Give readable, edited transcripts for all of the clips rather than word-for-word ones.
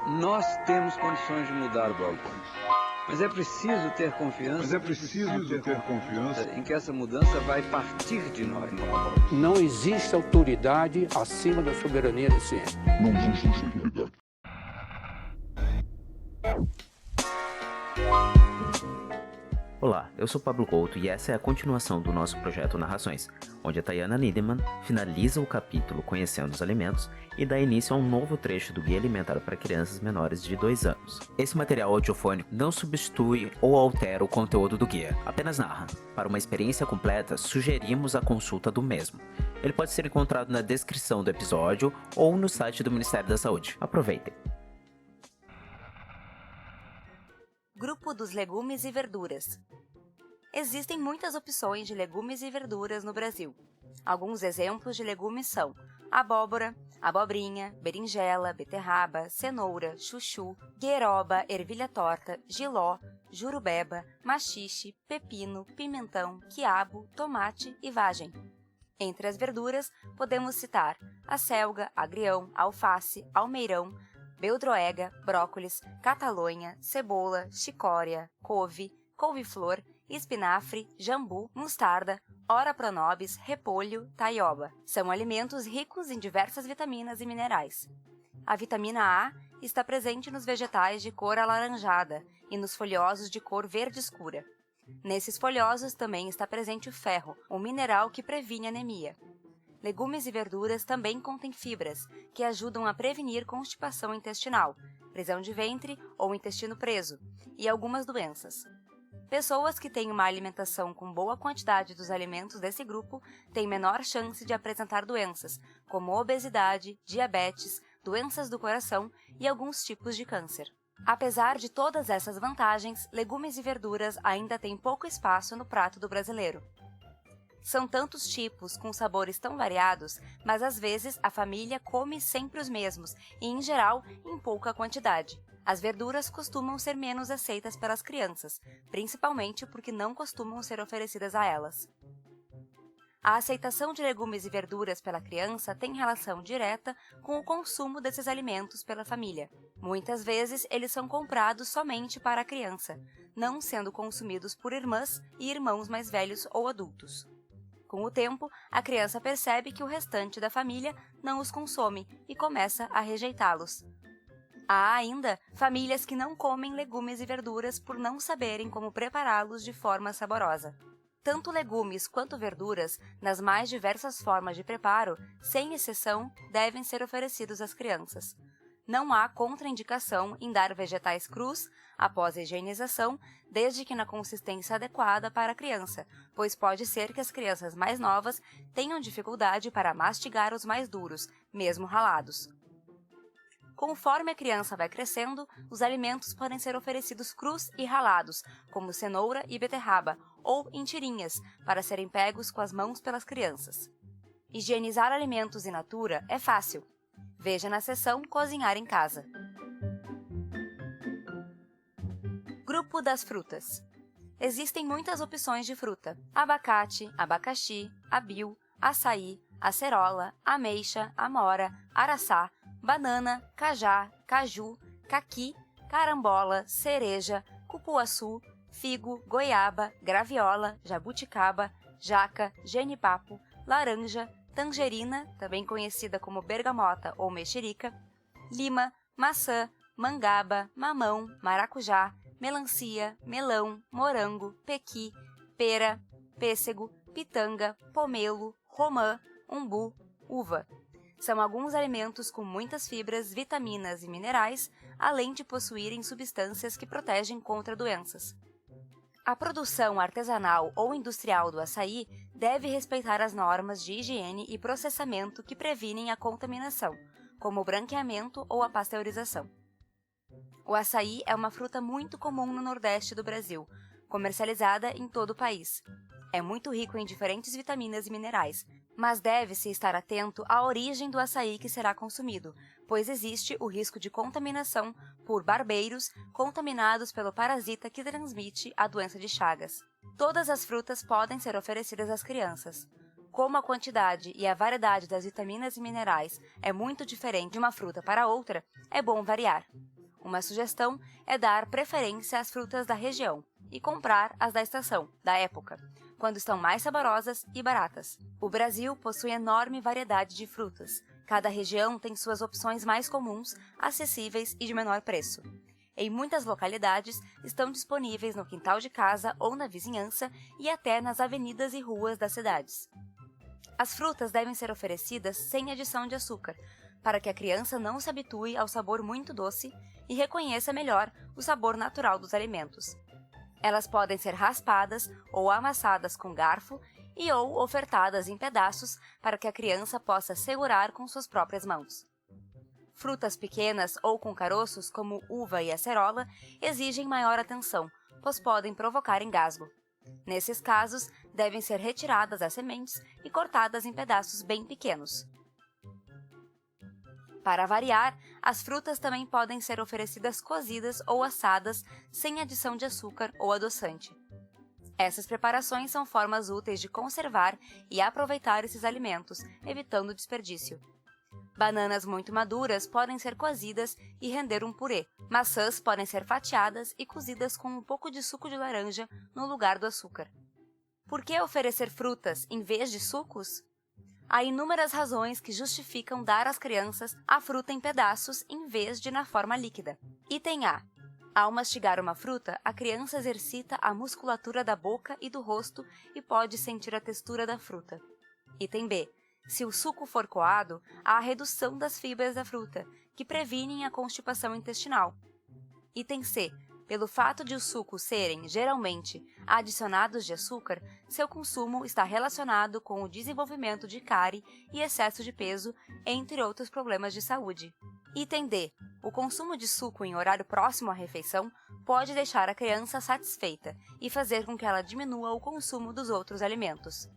Nós temos condições de mudar o balcão. Mas é preciso ter confiança. Em que essa mudança vai partir de nós. Não existe autoridade acima da soberania da ciência. Não existe autoridade. Olá, eu sou Pablo Couto e essa é a continuação do nosso projeto Narrações, onde a Tayana Niederman finaliza o capítulo Conhecendo os Alimentos e dá início a um novo trecho do Guia Alimentar para Crianças Menores de 2 anos. Esse material audiofônico não substitui ou altera o conteúdo do guia, apenas narra. Para uma experiência completa, sugerimos a consulta do mesmo. Ele pode ser encontrado na descrição do episódio ou no site do Ministério da Saúde. Aproveitem! Grupo dos legumes e verduras. Existem muitas opções de legumes e verduras no Brasil. Alguns exemplos de legumes são abóbora, abobrinha, berinjela, beterraba, cenoura, chuchu, gueroba, ervilha torta, jiló, jurubeba, maxixe, pepino, pimentão, quiabo, tomate e vagem. Entre as verduras, podemos citar acelga, agrião, alface, almeirão, beldroega, brócolis, catalonha, cebola, chicória, couve, couve-flor, espinafre, jambu, mostarda, ora pronobis, repolho, taioba. São alimentos ricos em diversas vitaminas e minerais. A vitamina A está presente nos vegetais de cor alaranjada e nos folhosos de cor verde escura. Nesses folhosos também está presente o ferro, um mineral que previne anemia. Legumes e verduras também contêm fibras, que ajudam a prevenir constipação intestinal, prisão de ventre ou intestino preso, e algumas doenças. Pessoas que têm uma alimentação com boa quantidade dos alimentos desse grupo têm menor chance de apresentar doenças, como obesidade, diabetes, doenças do coração e alguns tipos de câncer. Apesar de todas essas vantagens, legumes e verduras ainda têm pouco espaço no prato do brasileiro. São tantos tipos, com sabores tão variados, mas às vezes a família come sempre os mesmos e, em geral, em pouca quantidade. As verduras costumam ser menos aceitas pelas crianças, principalmente porque não costumam ser oferecidas a elas. A aceitação de legumes e verduras pela criança tem relação direta com o consumo desses alimentos pela família. Muitas vezes, eles são comprados somente para a criança, não sendo consumidos por irmãs e irmãos mais velhos ou adultos. Com o tempo, a criança percebe que o restante da família não os consome e começa a rejeitá-los. Há ainda famílias que não comem legumes e verduras por não saberem como prepará-los de forma saborosa. Tanto legumes quanto verduras, nas mais diversas formas de preparo, sem exceção, devem ser oferecidos às crianças. Não há contraindicação em dar vegetais crus após a higienização, desde que na consistência adequada para a criança, pois pode ser que as crianças mais novas tenham dificuldade para mastigar os mais duros, mesmo ralados. Conforme a criança vai crescendo, os alimentos podem ser oferecidos crus e ralados, como cenoura e beterraba, ou em tirinhas, para serem pegos com as mãos pelas crianças. Higienizar alimentos in natura é fácil. Veja na seção Cozinhar em Casa. Grupo das frutas. Existem muitas opções de fruta: abacate, abacaxi, abil, açaí, acerola, ameixa, amora, araçá, banana, cajá, caju, caqui, carambola, cereja, cupuaçu, figo, goiaba, graviola, jabuticaba, jaca, genipapo, laranja, tangerina, também conhecida como bergamota ou mexerica, lima, maçã, mangaba, mamão, maracujá, melancia, melão, morango, pequi, pera, pêssego, pitanga, pomelo, romã, umbu, uva. São alguns alimentos com muitas fibras, vitaminas e minerais, além de possuírem substâncias que protegem contra doenças. A produção artesanal ou industrial do açaí deve respeitar as normas de higiene e processamento que previnem a contaminação, como o branqueamento ou a pasteurização. O açaí é uma fruta muito comum no Nordeste do Brasil, comercializada em todo o país. É muito rico em diferentes vitaminas e minerais, mas deve-se estar atento à origem do açaí que será consumido, pois existe o risco de contaminação por barbeiros contaminados pelo parasita que transmite a doença de Chagas. Todas as frutas podem ser oferecidas às crianças. Como a quantidade e a variedade das vitaminas e minerais é muito diferente de uma fruta para outra, é bom variar. Uma sugestão é dar preferência às frutas da região e comprar as da estação, da época, quando estão mais saborosas e baratas. O Brasil possui enorme variedade de frutas. Cada região tem suas opções mais comuns, acessíveis e de menor preço. Em muitas localidades, estão disponíveis no quintal de casa ou na vizinhança e até nas avenidas e ruas das cidades. As frutas devem ser oferecidas sem adição de açúcar, para que a criança não se habitue ao sabor muito doce e reconheça melhor o sabor natural dos alimentos. Elas podem ser raspadas ou amassadas com garfo e ou ofertadas em pedaços para que a criança possa segurar com suas próprias mãos. Frutas pequenas ou com caroços, como uva e acerola, exigem maior atenção, pois podem provocar engasgo. Nesses casos, devem ser retiradas as sementes e cortadas em pedaços bem pequenos. Para variar, as frutas também podem ser oferecidas cozidas ou assadas sem adição de açúcar ou adoçante. Essas preparações são formas úteis de conservar e aproveitar esses alimentos, evitando o desperdício. Bananas muito maduras podem ser cozidas e render um purê. Maçãs podem ser fatiadas e cozidas com um pouco de suco de laranja no lugar do açúcar. Por que oferecer frutas em vez de sucos? Há inúmeras razões que justificam dar às crianças a fruta em pedaços em vez de na forma líquida. Item A. Ao mastigar uma fruta, a criança exercita a musculatura da boca e do rosto e pode sentir a textura da fruta. Item B. Se o suco for coado, há a redução das fibras da fruta, que previnem a constipação intestinal. Item C. Pelo fato de os sucos serem, geralmente, adicionados de açúcar, seu consumo está relacionado com o desenvolvimento de cárie e excesso de peso, entre outros problemas de saúde. Item D. O consumo de suco em horário próximo à refeição pode deixar a criança satisfeita e fazer com que ela diminua o consumo dos outros alimentos.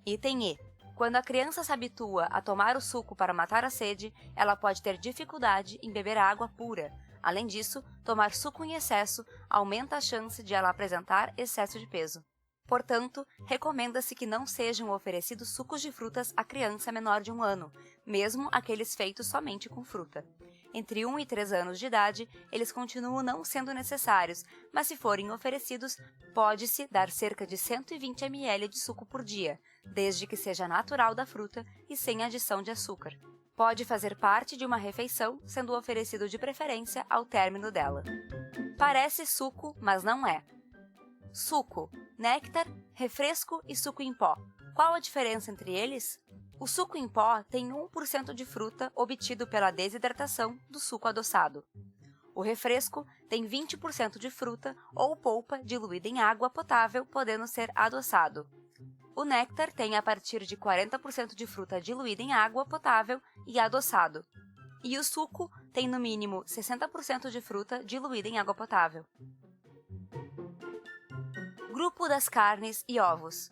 Item E. Quando a criança se habitua a tomar o suco para matar a sede, ela pode ter dificuldade em beber água pura. Além disso, tomar suco em excesso aumenta a chance de ela apresentar excesso de peso. Portanto, recomenda-se que não sejam oferecidos sucos de frutas à criança menor de 1 ano, mesmo aqueles feitos somente com fruta. Entre 1 e 3 anos de idade, eles continuam não sendo necessários, mas se forem oferecidos, pode-se dar cerca de 120 ml de suco por dia, desde que seja natural da fruta e sem adição de açúcar. Pode fazer parte de uma refeição, sendo oferecido de preferência ao término dela. Parece suco, mas não é. Suco, néctar, refresco e suco em pó. Qual a diferença entre eles? O suco em pó tem 1% de fruta obtido pela desidratação do suco adoçado. O refresco tem 20% de fruta ou polpa diluída em água potável, podendo ser adoçado. O néctar tem a partir de 40% de fruta diluída em água potável e adoçado. E o suco tem no mínimo 60% de fruta diluída em água potável. Grupo das carnes e ovos.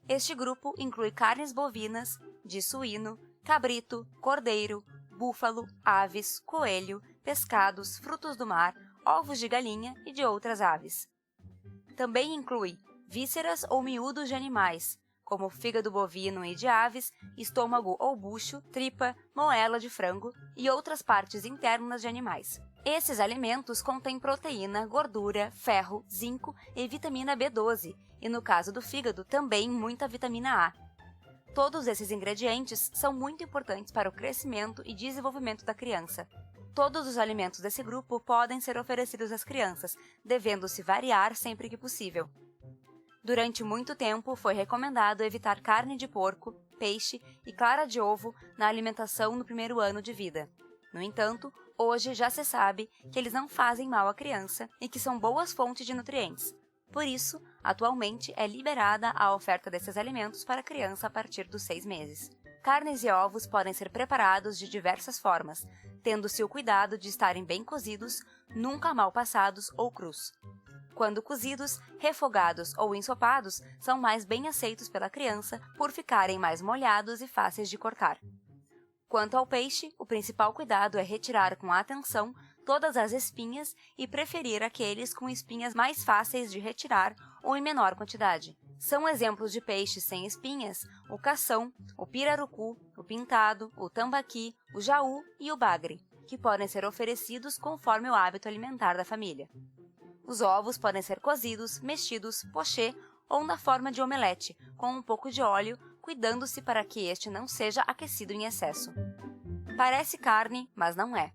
Este grupo inclui carnes bovinas, de suíno, cabrito, cordeiro, búfalo, aves, coelho, pescados, frutos do mar, ovos de galinha e de outras aves. Também inclui vísceras ou miúdos de animais, como fígado bovino e de aves, estômago ou bucho, tripa, moela de frango e outras partes internas de animais. Esses alimentos contêm proteína, gordura, ferro, zinco e vitamina B12, e no caso do fígado também muita vitamina A. Todos esses ingredientes são muito importantes para o crescimento e desenvolvimento da criança. Todos os alimentos desse grupo podem ser oferecidos às crianças, devendo-se variar sempre que possível. Durante muito tempo, foi recomendado evitar carne de porco, peixe e clara de ovo na alimentação no primeiro ano de vida. No entanto, hoje já se sabe que eles não fazem mal à criança e que são boas fontes de nutrientes. Por isso, atualmente é liberada a oferta desses alimentos para a criança a partir dos 6 meses. Carnes e ovos podem ser preparados de diversas formas, tendo-se o cuidado de estarem bem cozidos, nunca mal passados ou crus. Quando cozidos, refogados ou ensopados, são mais bem aceitos pela criança por ficarem mais molhados e fáceis de cortar. Quanto ao peixe, o principal cuidado é retirar com atenção todas as espinhas e preferir aqueles com espinhas mais fáceis de retirar ou em menor quantidade. São exemplos de peixes sem espinhas o cação, o pirarucu, o pintado, o tambaqui, o jaú e o bagre. que podem ser oferecidos conforme o hábito alimentar da família. Os ovos podem ser cozidos, mexidos, pochê ou na forma de omelete, com um pouco de óleo, cuidando-se para que este não seja aquecido em excesso. Parece carne, mas não é.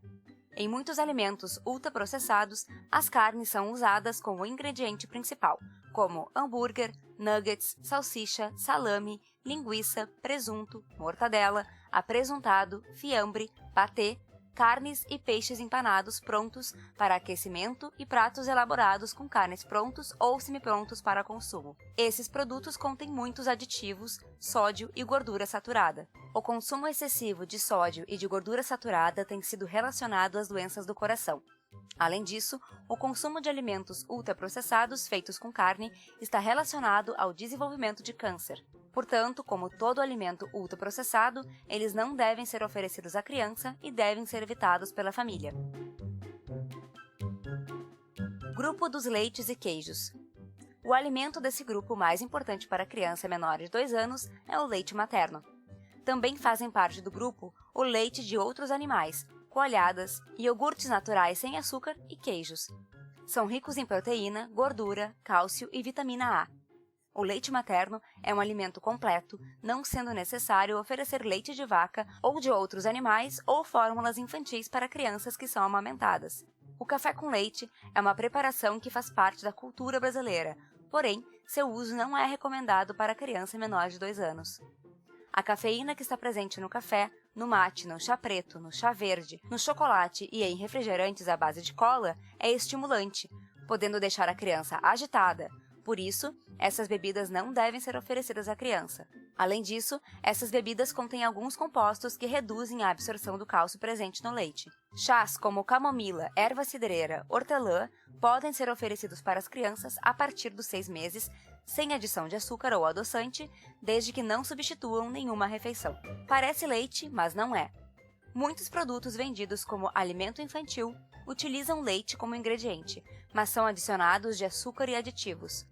Em muitos alimentos ultraprocessados, as carnes são usadas como ingrediente principal, como hambúrguer, nuggets, salsicha, salame, linguiça, presunto, mortadela, apresuntado, fiambre, patê, carnes e peixes empanados prontos para aquecimento e pratos elaborados com carnes prontos ou semiprontos para consumo. Esses produtos contêm muitos aditivos, sódio e gordura saturada. O consumo excessivo de sódio e de gordura saturada tem sido relacionado às doenças do coração. Além disso, o consumo de alimentos ultraprocessados feitos com carne está relacionado ao desenvolvimento de câncer. Portanto, como todo alimento ultraprocessado, eles não devem ser oferecidos à criança e devem ser evitados pela família. Grupo dos leites e queijos. O alimento desse grupo mais importante para a criança menor de 2 anos é o leite materno. Também fazem parte do grupo o leite de outros animais, coalhadas, iogurtes naturais sem açúcar e queijos. São ricos em proteína, gordura, cálcio e vitamina A. O leite materno é um alimento completo, não sendo necessário oferecer leite de vaca ou de outros animais ou fórmulas infantis para crianças que são amamentadas. O café com leite é uma preparação que faz parte da cultura brasileira, porém, seu uso não é recomendado para criança menor de 2 anos. A cafeína que está presente no café, no mate, no chá preto, no chá verde, no chocolate e em refrigerantes à base de cola é estimulante, podendo deixar a criança agitada. Por isso, essas bebidas não devem ser oferecidas à criança. Além disso, essas bebidas contêm alguns compostos que reduzem a absorção do cálcio presente no leite. Chás como camomila, erva cidreira, hortelã podem ser oferecidos para as crianças a partir dos 6 meses, sem adição de açúcar ou adoçante, desde que não substituam nenhuma refeição. Parece leite, mas não é. Muitos produtos vendidos como alimento infantil utilizam leite como ingrediente, mas são adicionados de açúcar e aditivos.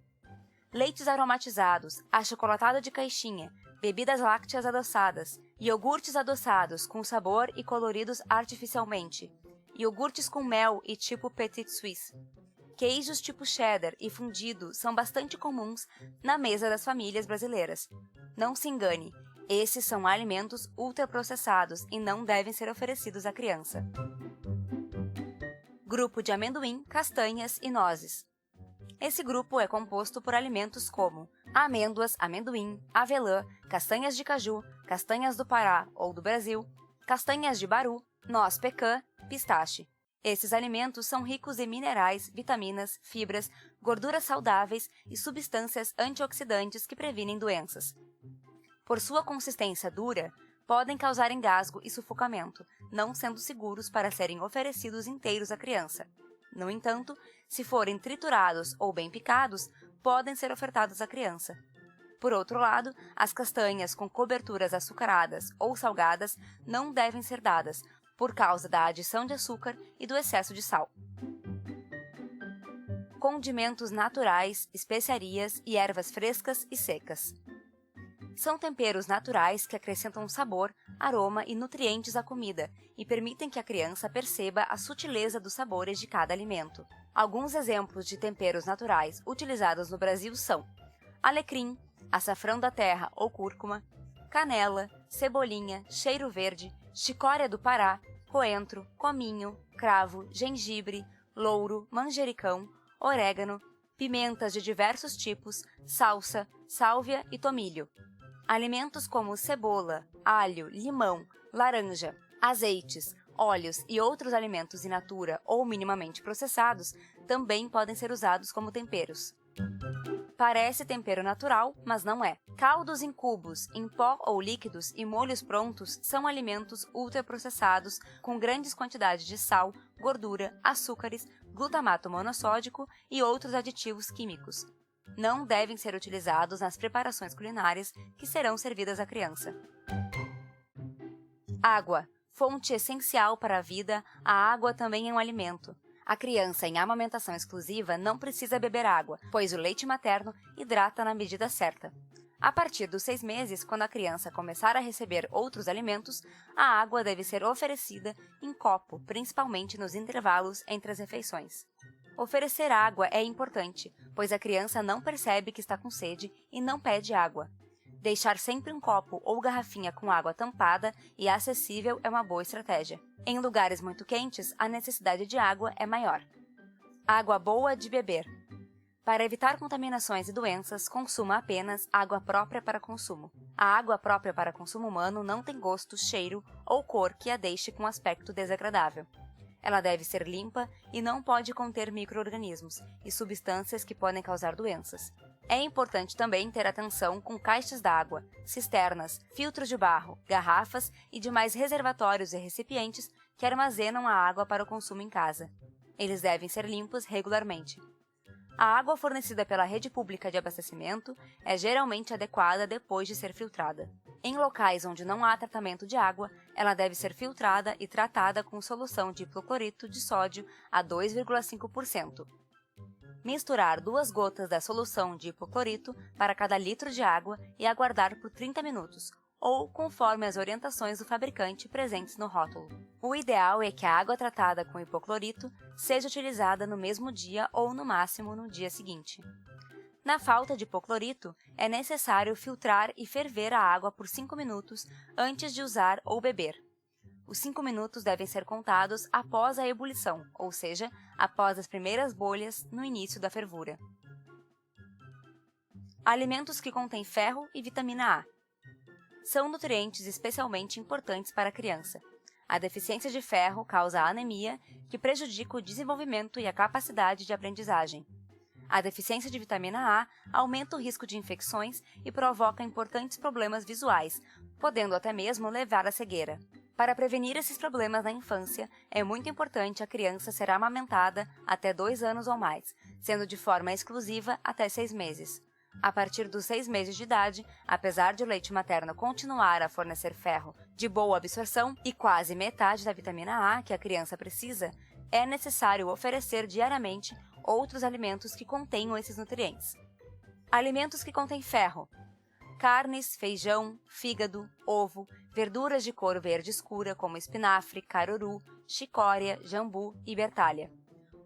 Leites aromatizados, achocolatado de caixinha, bebidas lácteas adoçadas, iogurtes adoçados com sabor e coloridos artificialmente, iogurtes com mel e tipo Petit Suisse. Queijos tipo cheddar e fundido são bastante comuns na mesa das famílias brasileiras. Não se engane, esses são alimentos ultraprocessados e não devem ser oferecidos à criança. Grupo de amendoim, castanhas e nozes. Esse grupo é composto por alimentos como amêndoas, amendoim, avelã, castanhas de caju, castanhas do Pará ou do Brasil, castanhas de baru, noz pecan, pistache. Esses alimentos são ricos em minerais, vitaminas, fibras, gorduras saudáveis e substâncias antioxidantes que previnem doenças. Por sua consistência dura, podem causar engasgo e sufocamento, não sendo seguros para serem oferecidos inteiros à criança. No entanto, se forem triturados ou bem picados, podem ser ofertados à criança. Por outro lado, as castanhas com coberturas açucaradas ou salgadas não devem ser dadas, por causa da adição de açúcar e do excesso de sal. Condimentos naturais, especiarias e ervas frescas e secas. São temperos naturais que acrescentam sabor, aroma e nutrientes à comida e permitem que a criança perceba a sutileza dos sabores de cada alimento. Alguns exemplos de temperos naturais utilizados no Brasil são alecrim, açafrão da terra ou cúrcuma, canela, cebolinha, cheiro verde, chicória do Pará, coentro, cominho, cravo, gengibre, louro, manjericão, orégano, pimentas de diversos tipos, salsa, sálvia e tomilho. Alimentos como cebola, alho, limão, laranja, azeites, óleos e outros alimentos in natura ou minimamente processados também podem ser usados como temperos. Parece tempero natural, mas não é. Caldos em cubos, em pó ou líquidos e molhos prontos são alimentos ultraprocessados com grandes quantidades de sal, gordura, açúcares, glutamato monossódico e outros aditivos químicos. Não devem ser utilizados nas preparações culinárias que serão servidas à criança. Água. Fonte essencial para a vida, a água também é um alimento. A criança em amamentação exclusiva não precisa beber água, pois o leite materno hidrata na medida certa. A partir dos 6 meses, quando a criança começar a receber outros alimentos, a água deve ser oferecida em copo, principalmente nos intervalos entre as refeições. Oferecer água é importante, pois a criança não percebe que está com sede e não pede água. Deixar sempre um copo ou garrafinha com água tampada e acessível é uma boa estratégia. Em lugares muito quentes, a necessidade de água é maior. Água boa de beber. Para evitar contaminações e doenças, consuma apenas água própria para consumo. A água própria para consumo humano não tem gosto, cheiro ou cor que a deixe com aspecto desagradável. Ela deve ser limpa e não pode conter micro-organismos e substâncias que podem causar doenças. É importante também ter atenção com caixas d'água, cisternas, filtros de barro, garrafas e demais reservatórios e recipientes que armazenam a água para o consumo em casa. Eles devem ser limpos regularmente. A água fornecida pela rede pública de abastecimento é geralmente adequada depois de ser filtrada. Em locais onde não há tratamento de água, ela deve ser filtrada e tratada com solução de hipoclorito de sódio a 2,5%. Misturar 2 gotas da solução de hipoclorito para cada litro de água e aguardar por 30 minutos, ou conforme as orientações do fabricante presentes no rótulo. O ideal é que a água tratada com hipoclorito seja utilizada no mesmo dia ou, no máximo, no dia seguinte. Na falta de hipoclorito, é necessário filtrar e ferver a água por 5 minutos antes de usar ou beber. Os 5 minutos devem ser contados após a ebulição, ou seja, após as primeiras bolhas no início da fervura. Alimentos que contêm ferro e vitamina A. São nutrientes especialmente importantes para a criança. A deficiência de ferro causa anemia, que prejudica o desenvolvimento e a capacidade de aprendizagem. A deficiência de vitamina A aumenta o risco de infecções e provoca importantes problemas visuais, podendo até mesmo levar à cegueira. Para prevenir esses problemas na infância, é muito importante a criança ser amamentada até 2 anos ou mais, sendo de forma exclusiva até 6 meses. A partir dos 6 meses de idade, apesar de o leite materno continuar a fornecer ferro de boa absorção e quase metade da vitamina A que a criança precisa, é necessário oferecer diariamente outros alimentos que contenham esses nutrientes. Alimentos que contêm ferro: carnes, feijão, fígado, ovo, verduras de cor verde escura como espinafre, caruru, chicória, jambu e bertalha.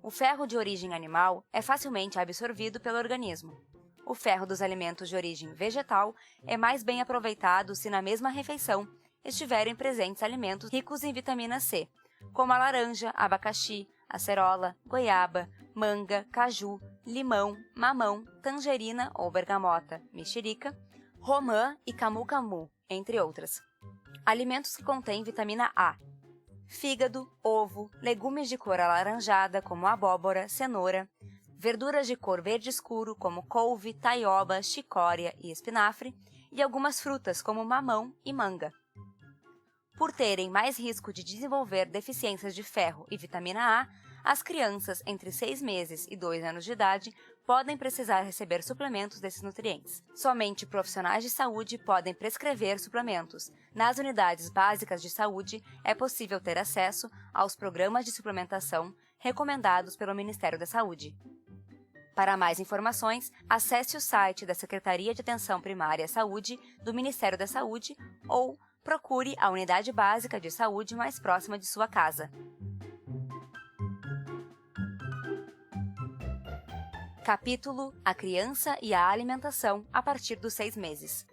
O ferro de origem animal é facilmente absorvido pelo organismo. O ferro dos alimentos de origem vegetal é mais bem aproveitado se na mesma refeição estiverem presentes alimentos ricos em vitamina C, como a laranja, abacaxi, acerola, goiaba, manga, caju, limão, mamão, tangerina ou bergamota, mexerica, romã e camu-camu, entre outras. Alimentos que contêm vitamina A: fígado, ovo, legumes de cor alaranjada como abóbora, cenoura, verduras de cor verde escuro como couve, taioba, chicória e espinafre, e algumas frutas como mamão e manga. Por terem mais risco de desenvolver deficiências de ferro e vitamina A, as crianças entre 6 meses e 2 anos de idade podem precisar receber suplementos desses nutrientes. Somente profissionais de saúde podem prescrever suplementos. Nas unidades básicas de saúde, é possível ter acesso aos programas de suplementação recomendados pelo Ministério da Saúde. Para mais informações, acesse o site da Secretaria de Atenção Primária à Saúde do Ministério da Saúde ou procure a unidade básica de saúde mais próxima de sua casa. Capítulo: A criança e a alimentação a partir dos 6 meses.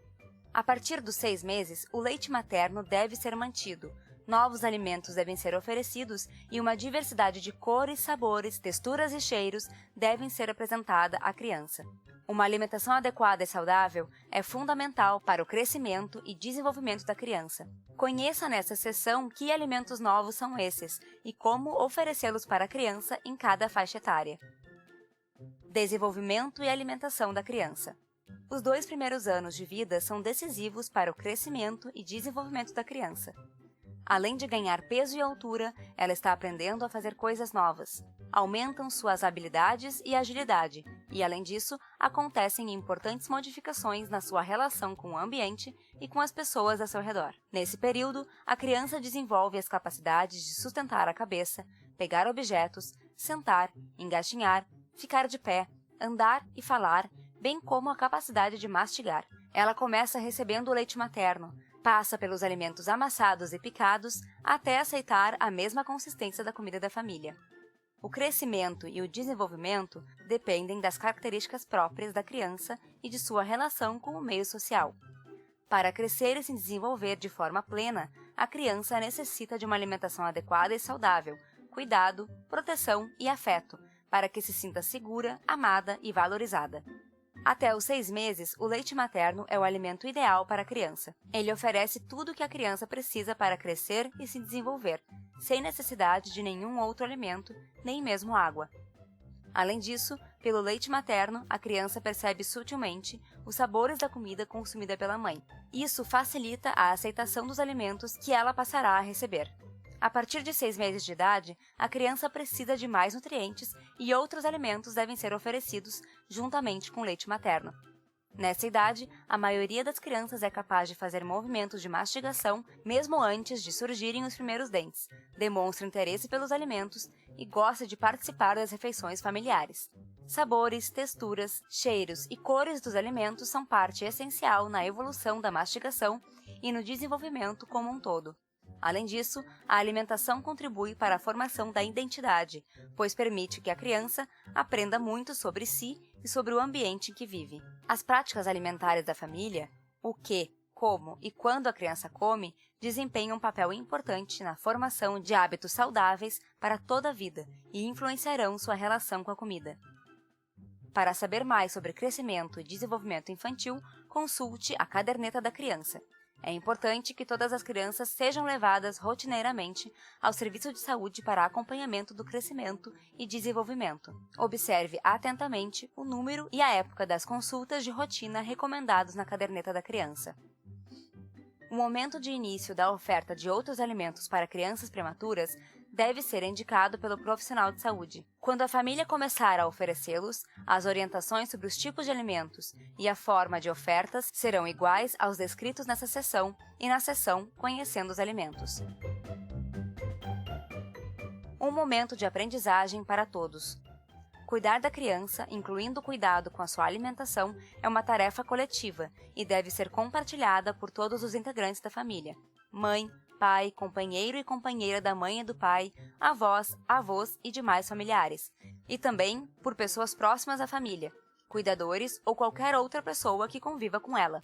A partir dos 6 meses, o leite materno deve ser mantido, novos alimentos devem ser oferecidos e uma diversidade de cores, sabores, texturas e cheiros devem ser apresentada à criança. Uma alimentação adequada e saudável é fundamental para o crescimento e desenvolvimento da criança. Conheça nesta seção que alimentos novos são esses e como oferecê-los para a criança em cada faixa etária. Desenvolvimento e alimentação da criança. Os 2 primeiros anos de vida são decisivos para o crescimento e desenvolvimento da criança. Além de ganhar peso e altura, ela está aprendendo a fazer coisas novas. Aumentam suas habilidades e agilidade, e além disso, acontecem importantes modificações na sua relação com o ambiente e com as pessoas ao seu redor. Nesse período, a criança desenvolve as capacidades de sustentar a cabeça, pegar objetos, sentar, engatinhar, ficar de pé, andar e falar, bem como a capacidade de mastigar. Ela começa recebendo o leite materno, passa pelos alimentos amassados e picados até aceitar a mesma consistência da comida da família. O crescimento e o desenvolvimento dependem das características próprias da criança e de sua relação com o meio social. Para crescer e se desenvolver de forma plena, a criança necessita de uma alimentação adequada e saudável, cuidado, proteção e afeto, para que se sinta segura, amada e valorizada. Até os 6 meses, o leite materno é o alimento ideal para a criança. Ele oferece tudo o que a criança precisa para crescer e se desenvolver, sem necessidade de nenhum outro alimento, nem mesmo água. Além disso, pelo leite materno, a criança percebe sutilmente os sabores da comida consumida pela mãe. Isso facilita a aceitação dos alimentos que ela passará a receber. A partir de 6 meses de idade, a criança precisa de mais nutrientes e outros alimentos devem ser oferecidos juntamente com o leite materno. Nessa idade, a maioria das crianças é capaz de fazer movimentos de mastigação mesmo antes de surgirem os primeiros dentes, demonstra interesse pelos alimentos e gosta de participar das refeições familiares. Sabores, texturas, cheiros e cores dos alimentos são parte essencial na evolução da mastigação e no desenvolvimento como um todo. Além disso, a alimentação contribui para a formação da identidade, pois permite que a criança aprenda muito sobre si e sobre o ambiente em que vive. As práticas alimentares da família, o que, como e quando a criança come, desempenham um papel importante na formação de hábitos saudáveis para toda a vida e influenciarão sua relação com a comida. Para saber mais sobre crescimento e desenvolvimento infantil, consulte a caderneta da criança. É importante que todas as crianças sejam levadas rotineiramente ao serviço de saúde para acompanhamento do crescimento e desenvolvimento. Observe atentamente o número e a época das consultas de rotina recomendados na caderneta da criança. O momento de início da oferta de outros alimentos para crianças prematuras deve ser indicado pelo profissional de saúde. Quando a família começar a oferecê-los, as orientações sobre os tipos de alimentos e a forma de ofertas serão iguais aos descritos nessa seção e na seção Conhecendo os Alimentos. Um momento de aprendizagem para todos. Cuidar da criança, incluindo o cuidado com a sua alimentação, é uma tarefa coletiva e deve ser compartilhada por todos os integrantes da família. Mãe, pai, companheiro e companheira da mãe e do pai, avós, avós e demais familiares, e também por pessoas próximas à família, cuidadores ou qualquer outra pessoa que conviva com ela.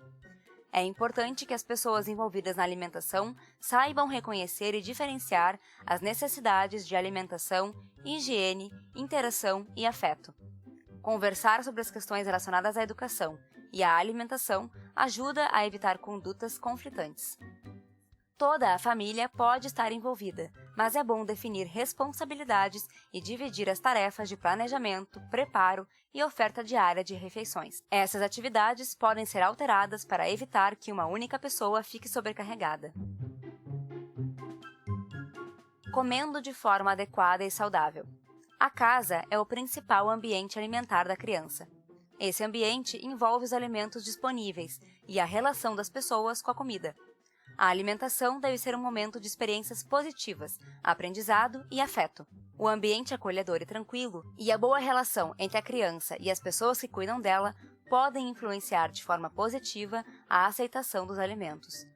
É importante que as pessoas envolvidas na alimentação saibam reconhecer e diferenciar as necessidades de alimentação, higiene, interação e afeto. Conversar sobre as questões relacionadas à educação e à alimentação ajuda a evitar condutas conflitantes. Toda a família pode estar envolvida, mas é bom definir responsabilidades e dividir as tarefas de planejamento, preparo e oferta diária de refeições. Essas atividades podem ser alteradas para evitar que uma única pessoa fique sobrecarregada. Comendo de forma adequada e saudável. A casa é o principal ambiente alimentar da criança. Esse ambiente envolve os alimentos disponíveis e a relação das pessoas com a comida. A alimentação deve ser um momento de experiências positivas, aprendizado e afeto. O ambiente acolhedor e tranquilo e a boa relação entre a criança e as pessoas que cuidam dela podem influenciar de forma positiva a aceitação dos alimentos.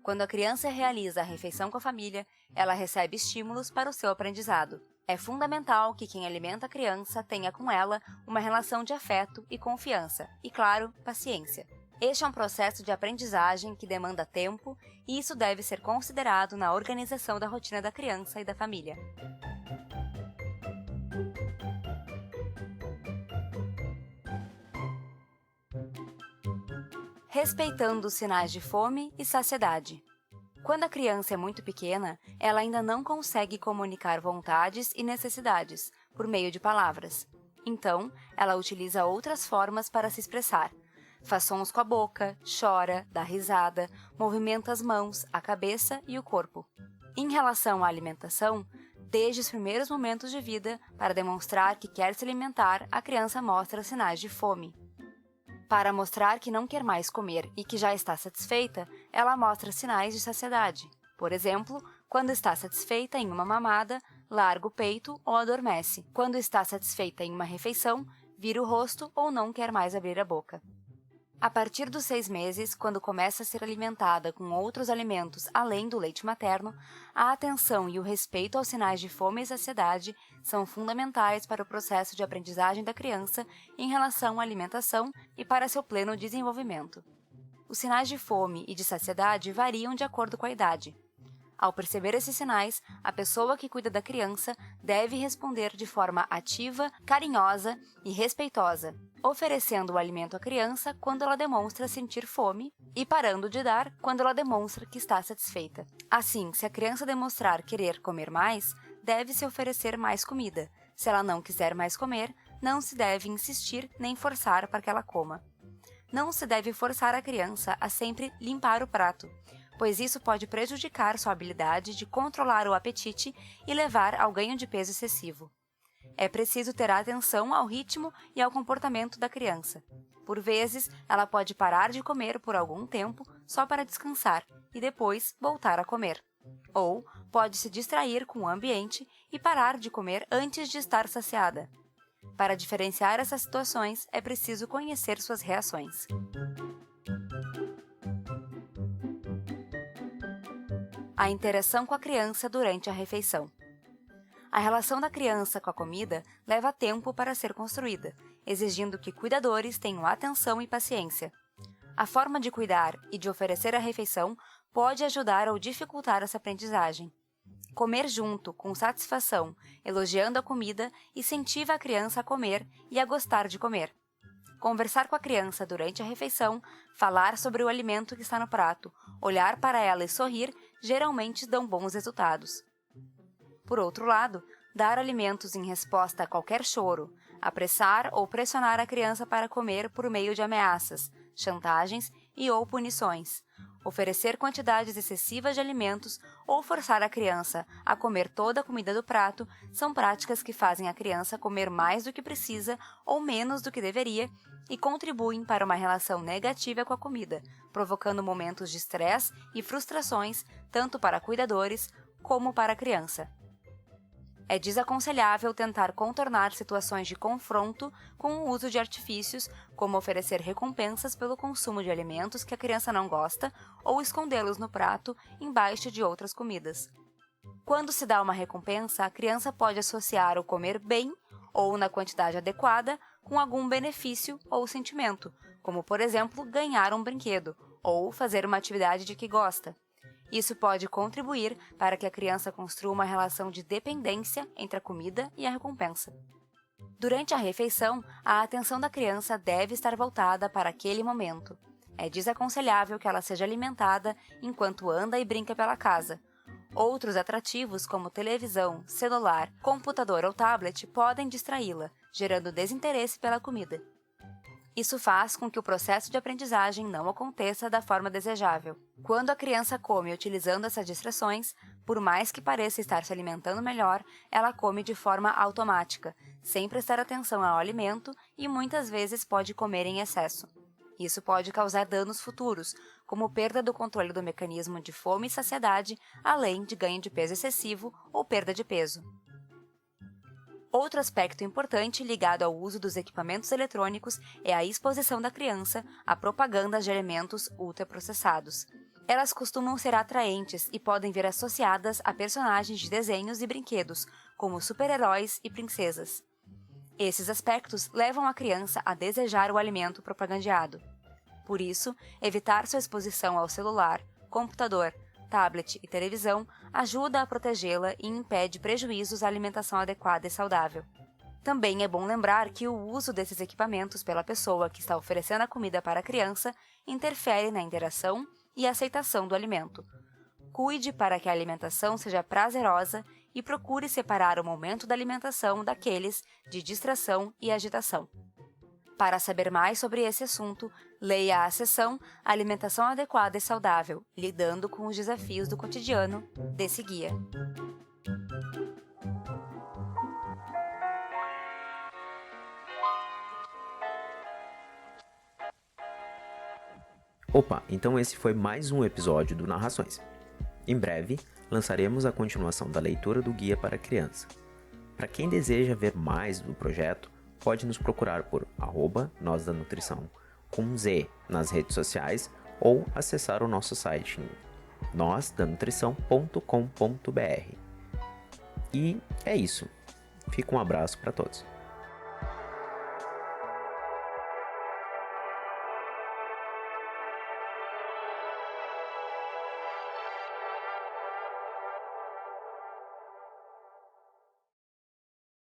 Quando a criança realiza a refeição com a família, ela recebe estímulos para o seu aprendizado. É fundamental que quem alimenta a criança tenha com ela uma relação de afeto e confiança e, claro, paciência. Este é um processo de aprendizagem que demanda tempo e isso deve ser considerado na organização da rotina da criança e da família. Respeitando os sinais de fome e saciedade. Quando a criança é muito pequena, ela ainda não consegue comunicar vontades e necessidades por meio de palavras. Então, ela utiliza outras formas para se expressar. Faz sons com a boca, chora, dá risada, movimenta as mãos, a cabeça e o corpo. Em relação à alimentação, desde os primeiros momentos de vida, para demonstrar que quer se alimentar, a criança mostra sinais de fome. Para mostrar que não quer mais comer e que já está satisfeita, ela mostra sinais de saciedade. Por exemplo, quando está satisfeita em uma mamada, larga o peito ou adormece. Quando está satisfeita em uma refeição, vira o rosto ou não quer mais abrir a boca. A partir dos 6 meses, quando começa a ser alimentada com outros alimentos além do leite materno, a atenção e o respeito aos sinais de fome e saciedade são fundamentais para o processo de aprendizagem da criança em relação à alimentação e para seu pleno desenvolvimento. Os sinais de fome e de saciedade variam de acordo com a idade. Ao perceber esses sinais, a pessoa que cuida da criança deve responder de forma ativa, carinhosa e respeitosa, oferecendo o alimento à criança quando ela demonstra sentir fome e parando de dar quando ela demonstra que está satisfeita. Assim, se a criança demonstrar querer comer mais, deve-se oferecer mais comida. Se ela não quiser mais comer, não se deve insistir nem forçar para que ela coma. Não se deve forçar a criança a sempre limpar o prato, pois isso pode prejudicar sua habilidade de controlar o apetite e levar ao ganho de peso excessivo. É preciso ter atenção ao ritmo e ao comportamento da criança. Por vezes, ela pode parar de comer por algum tempo só para descansar e depois voltar a comer. Ou pode se distrair com o ambiente e parar de comer antes de estar saciada. Para diferenciar essas situações, é preciso conhecer suas reações. A interação com a criança durante a refeição. A relação da criança com a comida leva tempo para ser construída, exigindo que cuidadores tenham atenção e paciência. A forma de cuidar e de oferecer a refeição pode ajudar ou dificultar essa aprendizagem. Comer junto, com satisfação, elogiando a comida, incentiva a criança a comer e a gostar de comer. Conversar com a criança durante a refeição, falar sobre o alimento que está no prato, olhar para ela e sorrir, geralmente dão bons resultados. Por outro lado, dar alimentos em resposta a qualquer choro, apressar ou pressionar a criança para comer por meio de ameaças, chantagens e ou punições, oferecer quantidades excessivas de alimentos ou forçar a criança a comer toda a comida do prato são práticas que fazem a criança comer mais do que precisa ou menos do que deveria e contribuem para uma relação negativa com a comida, provocando momentos de estresse e frustrações tanto para cuidadores como para a criança. É desaconselhável tentar contornar situações de confronto com o uso de artifícios, como oferecer recompensas pelo consumo de alimentos que a criança não gosta ou escondê-los no prato embaixo de outras comidas. Quando se dá uma recompensa, a criança pode associar o comer bem ou na quantidade adequada com algum benefício ou sentimento, como, por exemplo, ganhar um brinquedo ou fazer uma atividade de que gosta. Isso pode contribuir para que a criança construa uma relação de dependência entre a comida e a recompensa. Durante a refeição, a atenção da criança deve estar voltada para aquele momento. É desaconselhável que ela seja alimentada enquanto anda e brinca pela casa. Outros atrativos, como televisão, celular, computador ou tablet, podem distraí-la, gerando desinteresse pela comida. Isso faz com que o processo de aprendizagem não aconteça da forma desejável. Quando a criança come utilizando essas distrações, por mais que pareça estar se alimentando melhor, ela come de forma automática, sem prestar atenção ao alimento e muitas vezes pode comer em excesso. Isso pode causar danos futuros, como perda do controle do mecanismo de fome e saciedade, além de ganho de peso excessivo ou perda de peso. Outro aspecto importante ligado ao uso dos equipamentos eletrônicos é a exposição da criança a propagandas de alimentos ultraprocessados. Elas costumam ser atraentes e podem vir associadas a personagens de desenhos e brinquedos, como super-heróis e princesas. Esses aspectos levam a criança a desejar o alimento propagandeado. Por isso, evitar sua exposição ao celular, computador, tablet e televisão ajuda a protegê-la e impede prejuízos à alimentação adequada e saudável. Também é bom lembrar que o uso desses equipamentos pela pessoa que está oferecendo a comida para a criança interfere na interação e aceitação do alimento. Cuide para que a alimentação seja prazerosa e procure separar o momento da alimentação daqueles de distração e agitação. Para saber mais sobre esse assunto, leia a seção Alimentação Adequada e Saudável, lidando com os desafios do cotidiano, desse guia. Opa, então esse foi mais um episódio do Narrações. Em breve, lançaremos a continuação da leitura do guia para criança. Para quem deseja ver mais do projeto, pode nos procurar por @nozdanutrição com Z nas redes sociais ou acessar o nosso site em nosdanutrição.com.br. E é isso. Fica um abraço para todos.